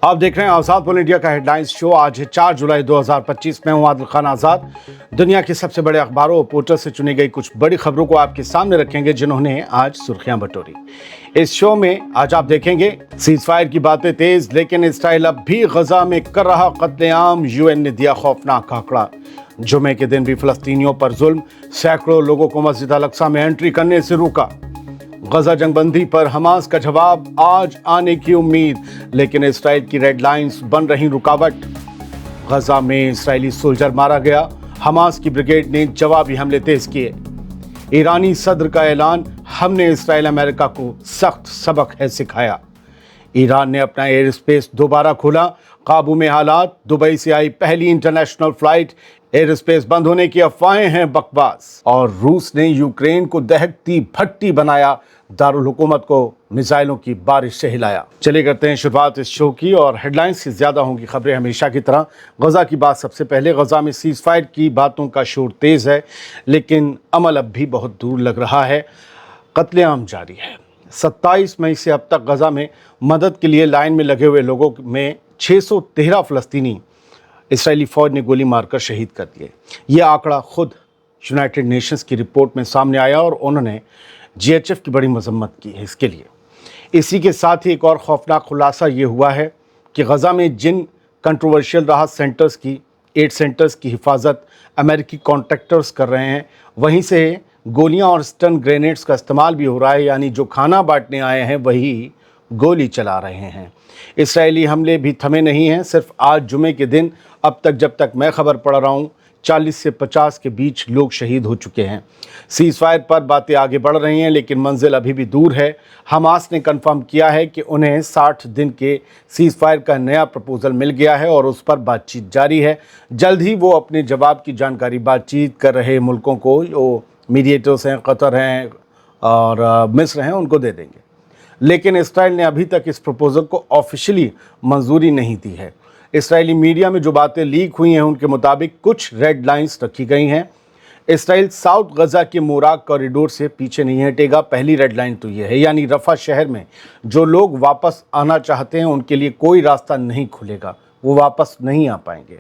आप देख रहे हैं आज़ाद पोल इंडिया का हेडलाइंस शो। आज है 4 जुलाई 2025 में हूं आदिल खान आज़ाद। दुनिया के सबसे बड़े अखबारों और पोर्टल से चुनी गई कुछ बड़ी खबरों को आपके सामने रखेंगे जिन्होंने आज सुर्खियां बटोरी। इस शो में आज आप देखेंगे सीज फायर की बातें तेज, लेकिन इसराइल अब भी गजा में कर रहा कत्लेआम। यूएन ने दिया खौफनाक आंकड़ा। जुमे के दिन भी फलस्तीनियों पर जुल्म, सैकड़ों लोगों को मस्जिद अल अक्सा में एंट्री करने से रोका। गजा जंगबंदी पर हमास का जवाब आज आने की उम्मीद, लेकिन इसराइल की रेड लाइंस बन रही रुकावट। गजा में इस्राएली सोल्जर मारा गया, हमास की ब्रिगेड ने जवाबी हमले तेज किए। ईरानी सदर का ऐलान, हमने इसराइल अमेरिका को सख्त सबक है सिखाया। ईरान ने अपना एयर स्पेस दोबारा खोला, काबू में हालात। दुबई से आई पहली इंटरनेशनल फ्लाइट। एयर स्पेस बंद होने की अफवाहें हैं बकवास। और रूस ने यूक्रेन को दहकती भट्टी बनाया, दारुल हुकूमत को मिसाइलों की बारिश से हिलाया। चलिए करते हैं शुरुआत इस शो की, और हेडलाइंस से ज्यादा होंगी खबरें हमेशा की तरह। गजा की बात सबसे पहले। गजा में सीज फायर की बातों का शोर तेज है, लेकिन अमल अब भी बहुत दूर लग रहा है। कत्लेआम जारी है। 27 मई से अब तक गजा में मदद के लिए लाइन में लगे हुए लोगों में 613 फलस्तीनी इसराइली फौज ने गोली मारकर शहीद कर दिए। ये आंकड़ा खुद यूनाइटेड नेशंस की रिपोर्ट में सामने आया और उन्होंने जीएचएफ की बड़ी मजम्मत की है इसके लिए। इसी के साथ ही एक और खौफनाक खुलासा ये हुआ है कि गजा में जिन कंट्रोवर्शियल राहत सेंटर्स की, एड सेंटर्स की हिफाजत अमेरिकी कॉन्ट्रैक्टर्स कर रहे हैं, वहीं से गोलियां और स्टन ग्रेनेड्स का इस्तेमाल भी हो रहा है। यानी जो खाना बांटने आए हैं वही गोली चला रहे हैं। इसराइली हमले भी थमे नहीं हैं। सिर्फ आज जुमे के दिन अब तक, जब तक मैं खबर पढ़ रहा हूँ, 40 से 50 के बीच लोग शहीद हो चुके हैं। सीज फायर पर बातें आगे बढ़ रही हैं, लेकिन मंजिल अभी भी दूर है। हमास ने कंफर्म किया है कि उन्हें 60 दिन के सीज फायर का नया प्रपोजल मिल गया है और उस पर बातचीत जारी है। जल्द ही वो अपने जवाब की जानकारी बातचीत कर रहे मुल्कों को, जो मीडिएटर्स हैं, कतर हैं और मिस्र हैं, उनको दे देंगे। लेकिन इसराइल ने अभी तक इस प्रपोजल को ऑफिशियली मंजूरी नहीं दी है। इसराइली मीडिया में जो बातें लीक हुई हैं उनके मुताबिक कुछ रेड लाइंस रखी गई हैं। इसराइल साउथ गजा के मोराक कॉरिडोर से पीछे नहीं हटेगा। पहली रेड लाइन तो ये है, यानी रफा शहर में जो लोग वापस आना चाहते हैं उनके लिए कोई रास्ता नहीं खुलेगा, वो वापस नहीं आ पाएंगे।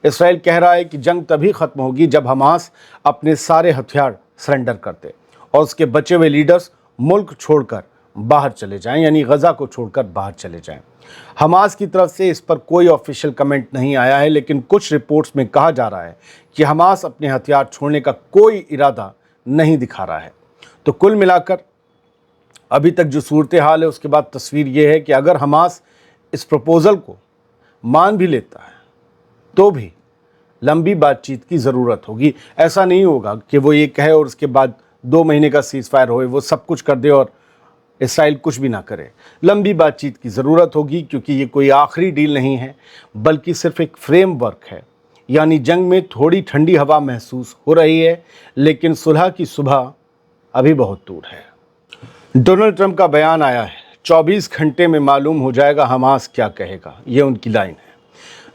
इसराइल कह रहा है कि जंग तभी ख़त्म होगी जब हमास अपने सारे हथियार सरेंडर कर दे और उसके बचे हुए लीडर्स मुल्क छोड़कर बाहर चले जाएं, यानी गजा को छोड़कर बाहर चले जाएं। हमास की तरफ से इस पर कोई ऑफिशियल कमेंट नहीं आया है, लेकिन कुछ रिपोर्ट्स में कहा जा रहा है कि हमास अपने हथियार छोड़ने का कोई इरादा नहीं दिखा रहा है। तो कुल मिलाकर अभी तक जो सूरत हाल है उसके बाद तस्वीर ये है कि अगर हमास इस प्रपोजल को मान भी लेता है तो भी लंबी बातचीत की ज़रूरत होगी। ऐसा नहीं होगा कि वो ये कहे और उसके बाद 2 महीने का सीज फायर होए, वो सब कुछ कर दे और इसराइल कुछ भी ना करे। लंबी बातचीत की ज़रूरत होगी, क्योंकि ये कोई आखिरी डील नहीं है, बल्कि सिर्फ एक फ्रेमवर्क है। यानी जंग में थोड़ी ठंडी हवा महसूस हो रही है, लेकिन सुलह की सुबह अभी बहुत दूर है। डोनाल्ड ट्रंप का बयान आया है, 24 घंटे में मालूम हो जाएगा हमास क्या कहेगा, ये उनकी लाइन है।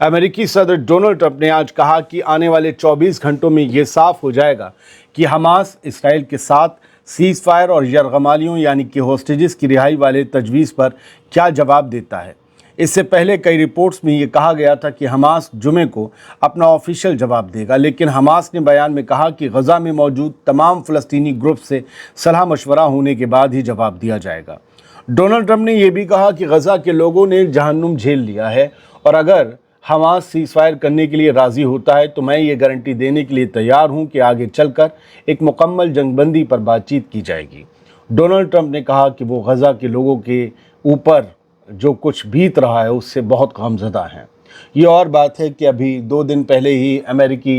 अमेरिकी सदर डोनाल्ड ट्रंप ने आज कहा कि आने वाले 24 घंटों में ये साफ हो जाएगा कि हमास इसराइल के साथ सीज फायर और यरगमालियों यानी कि होस्टेजेस की रिहाई वाले तजवीज़ पर क्या जवाब देता है। इससे पहले कई रिपोर्ट्स में ये कहा गया था कि हमास जुमे को अपना ऑफिशियल जवाब देगा, लेकिन हमास ने बयान में कहा कि गजा में मौजूद तमाम फ़लस्तीनी ग्रुप से सलाह मशवरा होने के बाद ही जवाब दिया जाएगा। डोनाल्ड ट्रंप ने यह भी कहा कि गजा के लोगों ने जहन्नुम झेल लिया है और अगर हमास सीज फायर करने के लिए राज़ी होता है तो मैं ये गारंटी देने के लिए तैयार हूं कि आगे चलकर एक मुकम्मल जंगबंदी पर बातचीत की जाएगी। डोनाल्ड ट्रंप ने कहा कि वो गजा के लोगों के ऊपर जो कुछ बीत रहा है उससे बहुत गमज़दा हैं। ये और बात है कि अभी 2 दिन पहले ही अमेरिकी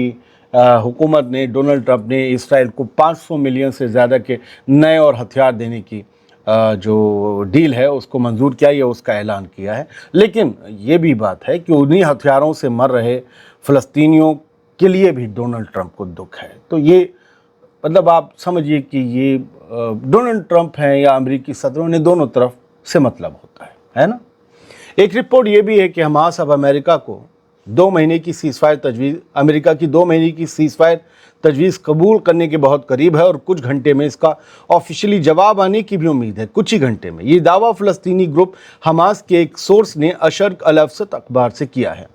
हुकूमत ने, डोनाल्ड ट्रंप ने इसराइल को 500 मिलियन से ज़्यादा के नए और हथियार देने की जो डील है उसको मंजूर किया, या उसका ऐलान किया है। लेकिन ये भी बात है कि उन्हीं हथियारों से मर रहे फ़लस्तीनियों के लिए भी डोनाल्ड ट्रंप को दुख है। तो ये मतलब आप समझिए कि ये डोनाल्ड ट्रंप हैं या अमेरिकी सदरों ने दोनों तरफ से मतलब होता है ना। एक रिपोर्ट ये भी है कि हमास अब अमेरिका को 2 महीने की सीज़फायर तजवीज़, अमेरिका की 2 महीने की सीज़फायर तजवीज़ कबूल करने के बहुत करीब है और कुछ घंटे में इसका ऑफिशियली जवाब आने की भी उम्मीद है, कुछ ही घंटे में। ये दावा फ़लस्तीनी ग्रुप हमास के एक सोर्स ने अशर्क अल अवसत अखबार से किया है।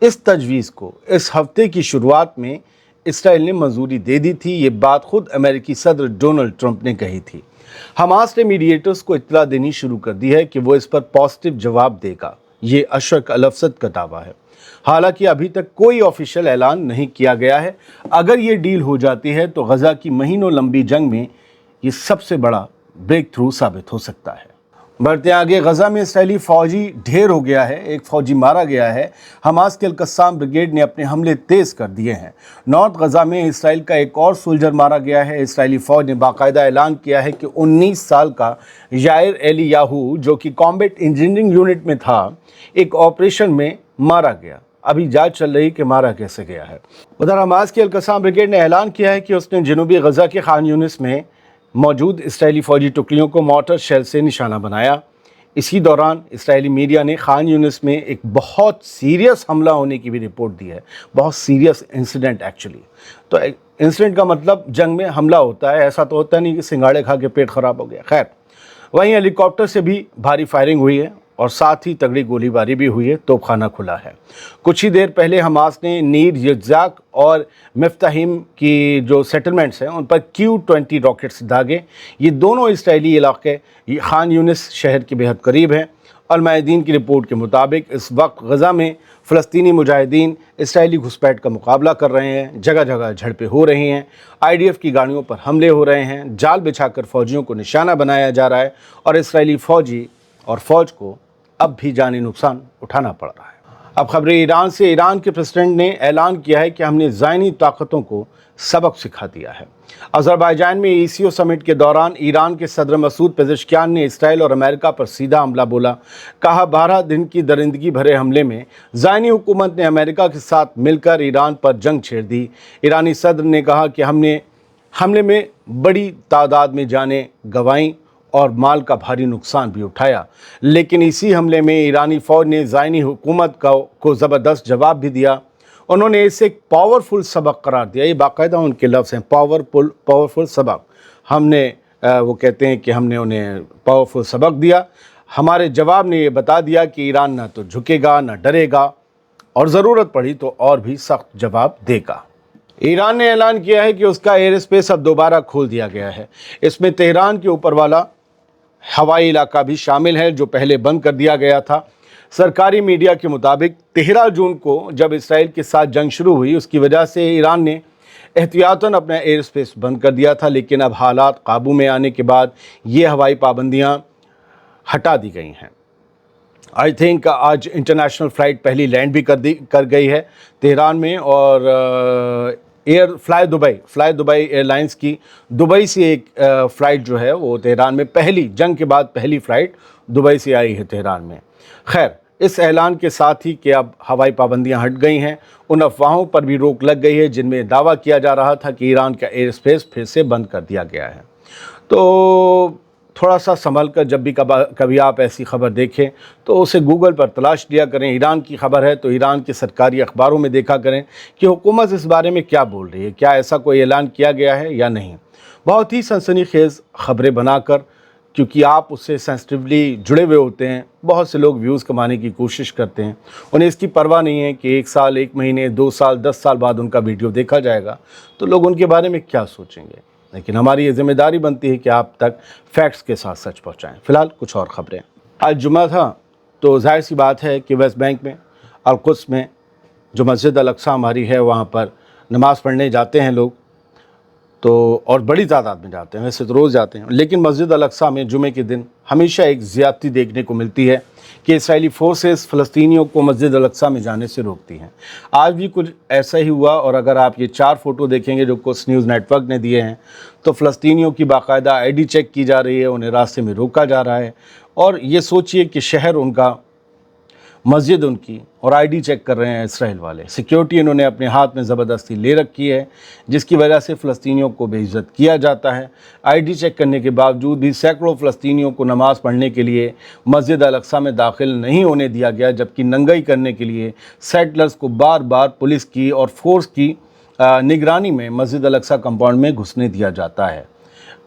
इस तजवीज़ को इस हफ्ते की शुरुआत में इसराइल ने मंजूरी दे दी थी। ये बात खुद अमेरिकी सदर डोनाल्ड ट्रंप ने कही थी। हमास ने मीडिएटर्स को इत्तला देनी शुरू कर दी है कि वो इस पर पॉजिटिव जवाब देगा। ये अशर्क अल अवसत का दावा है। हालांकि अभी तक कोई ऑफिशियल ऐलान नहीं किया गया है। अगर ये डील हो जाती है तो गजा की महीनों लंबी जंग में ये सबसे बड़ा ब्रेक थ्रू साबित हो सकता है। बढ़ते आगे, गजा में इसराइली फौजी ढेर हो गया है, एक फौजी मारा गया है। हमास के अल-कस्साम ब्रिगेड ने अपने हमले तेज कर दिए हैं। नॉर्थ गजा में इसराइल का एक और सोल्जर मारा गया है। इसराइली फौज ने बाकायदा ऐलान किया है कि 19 साल का यायर एलियाहू, जो कि कॉम्बैट इंजीनियरिंग यूनिट में था, एक ऑपरेशन में मारा गया। अभी जांच चल रही कि मारा कैसे गया है। उधर हमास की अल-कस्साम ब्रिगेड ने ऐलान किया है कि उसने जनूबी गजा के खान यूनिस में मौजूद इसराइली फ़ौजी टुकड़ियों को मॉर्टर शेल से निशाना बनाया। इसी दौरान इसराइली मीडिया ने खान यूनिस में एक बहुत सीरियस हमला होने की भी रिपोर्ट दी है। बहुत सीरियस इंसिडेंट एक्चुअली। तो इंसिडेंट का मतलब जंग में हमला होता है, ऐसा तो होता नहीं कि सिंगाड़े खा के पेट ख़राब हो गया। खैर, वहीं हेलीकॉप्टर से भी भारी फायरिंग हुई है और साथ ही तगड़ी गोलीबारी भी हुई है। तोपखाना खुला है। कुछ ही देर पहले हमास ने नीर, यज़ाक और मिफ्ताहिम की जो सेटलमेंट्स हैं उन पर Q-20 रॉकेट्स दागे। ये दोनों इसराइली इलाके खान यूनिस शहर के बेहद करीब हैं। अल-मायदीन की रिपोर्ट के मुताबिक इस वक्त गजा में फ़लस्तीनी मुजाहिदीन इसराइली घुसपैठ का मुकाबला कर रहे हैं। जगह जगह झड़पें हो रही हैं। IDF की गाड़ियों पर हमले हो रहे हैं। जाल बिछाकर फ़ौजियों को निशाना बनाया जा रहा है और इसराइली फ़ौजी और फ़ौज को अब भी जानी नुकसान उठाना पड़ रहा है। अब खबरें ईरान से। ईरान के प्रेसिडेंट ने ऐलान किया है कि हमने ज़ायनी ताकतों को सबक सिखा दिया है। अज़रबैजान में ECO समिट के दौरान ईरान के सदर मसूद पेज़ेश्कियान ने इसराइल और अमेरिका पर सीधा हमला बोला। कहा, 12 दिन की दरिंदगी भरे हमले में ज़ायनी हुकूमत ने अमेरिका के साथ मिलकर ईरान पर जंग छेड़ दी। ईरानी सदर ने कहा कि हमने हमले में बड़ी तादाद में जानें गंवाईं और माल का भारी नुकसान भी उठाया, लेकिन इसी हमले में ईरानी फ़ौज ने ज़ायनी हुकूमत को ज़बरदस्त जवाब भी दिया। उन्होंने इसे एक पावरफुल सबक करार दिया। ये बाकायदा उनके लफ्ज़ हैं, पावरफुल सबक। हमने वो कहते हैं कि हमने उन्हें पावरफुल सबक दिया। हमारे जवाब ने ये बता दिया कि ईरान ना तो झुकेगा ना डरेगा और ज़रूरत पड़ी तो और भी सख्त जवाब देगा। ईरान ने ऐलान किया है कि उसका एयर स्पेस अब दोबारा खोल दिया गया है। इसमें तेहरान के ऊपर वाला हवाई इलाका भी शामिल है, जो पहले बंद कर दिया गया था। सरकारी मीडिया के मुताबिक 13 जून को जब इसराइल के साथ जंग शुरू हुई, उसकी वजह से ईरान ने एहतियातन अपना एयर स्पेस बंद कर दिया था, लेकिन अब हालात काबू में आने के बाद ये हवाई पाबंदियां हटा दी गई हैं। आई थिंक आज इंटरनेशनल फ़्लाइट पहली लैंड भी कर गई है तेहरान में। और फ्लाई दुबई एयरलाइंस की दुबई से एक फ़्लाइट जो है वो तेहरान में जंग के बाद पहली फ़्लाइट दुबई से आई है तेहरान में। खैर, इस ऐलान के साथ ही कि अब हवाई पाबंदियां हट गई हैं, उन अफवाहों पर भी रोक लग गई है जिनमें दावा किया जा रहा था कि ईरान का एयर स्पेस फिर से बंद कर दिया गया है। तो थोड़ा सा संभल कर जब भी कभी आप ऐसी खबर देखें तो उसे गूगल पर तलाश लिया करें। ईरान की खबर है तो ईरान के सरकारी अखबारों में देखा करें कि हुकूमत इस बारे में क्या बोल रही है, क्या ऐसा कोई ऐलान किया गया है या नहीं। बहुत ही सनसनीखेज़ खबरें बनाकर, क्योंकि आप उससे सेंसिटिवली जुड़े हुए होते हैं, बहुत से लोग व्यूज़ कमाने की कोशिश करते हैं। उन्हें इसकी परवाह नहीं है कि 1 साल, 1 महीने, 2 साल, 10 साल बाद उनका वीडियो देखा जाएगा तो लोग उनके बारे में क्या सोचेंगे। लेकिन हमारी ये जिम्मेदारी बनती है कि आप तक फैक्ट्स के साथ सच पहुंचाएं। फ़िलहाल कुछ और ख़बरें। आज जुम्मा था तो जाहिर सी बात है कि वेस्ट बैंक में अल-कुद्स में जो मस्जिद अल-अक्सा हमारी है, वहाँ पर नमाज़ पढ़ने जाते हैं लोग, तो और बड़ी तादाद में जाते हैं। वैसे तो रोज़ जाते हैं, लेकिन मस्जिद अल-अक्सा में जुमे के दिन हमेशा एक ज़्यादती देखने को मिलती है कि इसराइली फ़ोर्सेस फ़लस्तीनियों को मस्जिद अल-अक्सा में जाने से रोकती हैं। आज भी कुछ ऐसा ही हुआ। और अगर आप ये 4 फ़ोटो देखेंगे जो कुछ न्यूज़ नेटवर्क ने दिए हैं, तो फ़लस्तीनियों की बाकायदा ID चेक की जा रही है, उन्हें रास्ते में रोका जा रहा है। और ये सोचिए कि शहर उनका मस्जिद उनकी, और आईडी चेक कर रहे हैं इसराइल वाले। सिक्योरिटी इन्होंने अपने हाथ में ज़बरदस्ती ले रखी है, जिसकी वजह से फ़लस्तीनियों को बेइज्जत किया जाता है। आईडी चेक करने के बावजूद भी सैकड़ों फ़लस्तीनियों को नमाज़ पढ़ने के लिए मस्जिद अल-अक़सा में दाखिल नहीं होने दिया गया, जबकि नंगाई करने के लिए सेटलर्स को बार बार पुलिस की और फोर्स की निगरानी में मस्जिद अल-अक़सा कंपाउंड में घुसने दिया जाता है।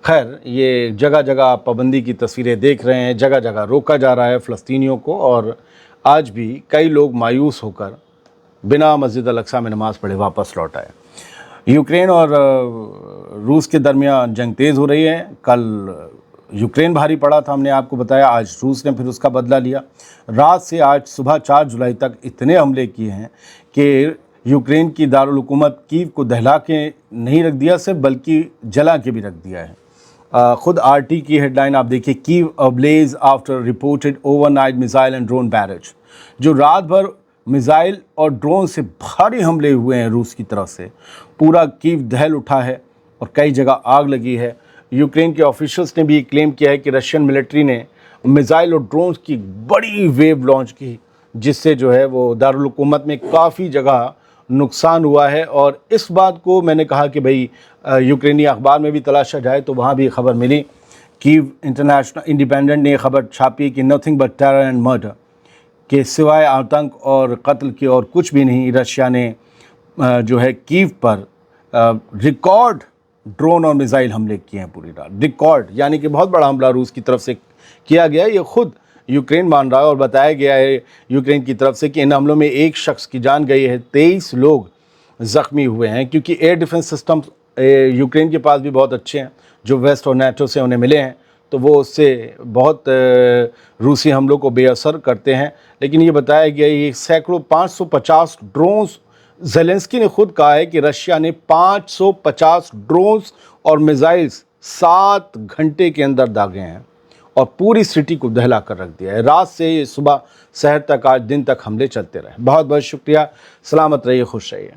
खैर, ये जगह जगह आप पाबंदी की तस्वीरें देख रहे हैं, जगह जगह रोका जा रहा है फ़लस्तीनियों को, और आज भी कई लोग मायूस होकर बिना मस्जिद अल-अक़सा में नमाज़ पढ़े वापस लौट आए। यूक्रेन और रूस के दरमियान जंग तेज़ हो रही है। कल यूक्रेन भारी पड़ा था, हमने आपको बताया, आज रूस ने फिर उसका बदला लिया। रात से आज सुबह 4 जुलाई तक इतने हमले किए हैं कि यूक्रेन की दारुल हुकूमत कीव को दहला के नहीं रख दिया सिर्फ, बल्कि जला के भी रख दिया है। खुद आरटी की हेडलाइन आप देखिए, Kyiv ablaze after reported overnight missile and drone barrage. जो रात भर मिसाइल और ड्रोन से भारी हमले हुए हैं रूस की तरफ से, पूरा कीव दहल उठा है और कई जगह आग लगी है। यूक्रेन के ऑफिशियल्स ने भी क्लेम किया है कि रशियन मिलिट्री ने मिसाइल और ड्रोन की बड़ी वेव लॉन्च की, जिससे जो है वो दारुल हुकूमत में काफ़ी जगह नुकसान हुआ है। और इस बात को मैंने कहा कि भाई यूक्रेनी अखबार में भी तलाशा जाए तो वहाँ भी खबर मिली। कीव इंटरनेशनल इंडिपेंडेंट ने खबर छापी कि nothing but terror and murder, के सिवाय आतंक और कत्ल के और कुछ भी नहीं। रशिया ने जो है कीव पर रिकॉर्ड ड्रोन और मिसाइल हमले किए हैं पूरी रात। रिकॉर्ड यानी कि बहुत बड़ा हमला रूस की तरफ से किया गया। ये खुद यूक्रेन मान रहा है और बताया गया है यूक्रेन की तरफ से कि इन हमलों में एक शख्स की जान गई है, 23 लोग ज़ख्मी हुए हैं, क्योंकि एयर डिफेंस सिस्टम यूक्रेन के पास भी बहुत अच्छे हैं, जो वेस्ट और नेटो से उन्हें मिले हैं, तो वो उससे बहुत रूसी हमलों को बेअसर करते हैं। लेकिन ये बताया गया ये सैकड़ों 550 ड्रोन्स, ज़ेलेंस्की ने खुद कहा है कि रशिया ने 550 ड्रोन्स और मिसाइल्स 7 घंटे के अंदर दागे हैं और पूरी सिटी को दहला कर रख दिया है। रात से सुबह शहर तक, आज दिन तक हमले चलते रहे। बहुत बहुत शुक्रिया। सलामत रहिए, खुश रहिए।